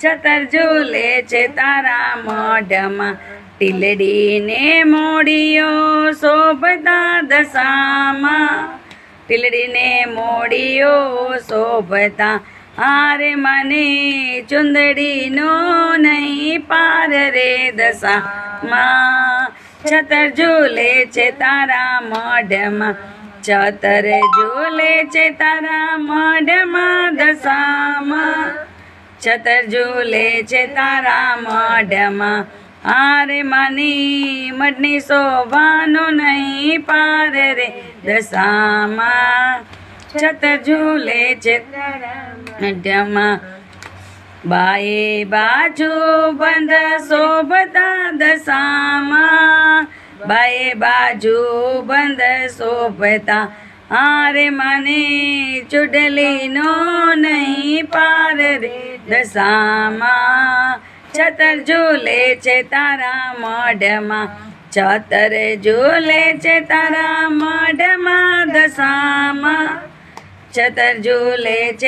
છતર ઝૂલે છે તારા મોઢમાં, ટીલડીને મોડીઓ શોભતા દશામાં, ટીલડીને મોડીઓ શોભતા, હારે મને ચુંદડીનો નહીં પાર રે દશામાં. છતર ઝૂલે છે તારા મોઢમાં, છતર ઝૂલે છે તારા મોઢમાં દશામાં, છતર ઝૂલે છે તારા મોઢમાં, હારે માની મઢની શોભાનો નહીં પાર રે દશામાં. છતર ઝૂલે છે તારા મોઢમાં, બાએ બાજુ બંધ શોભતા દશામાં, બાએ બાજુ બંધ શોભતા, હારે મને ચૂડલીનો નહીં પાર રે દશામાં. છતર ઝૂલે છે તારા મોઢમાં, છતર ઝૂલે છે તારા મોઢમાં દશામાં, છતર ઝૂલે છે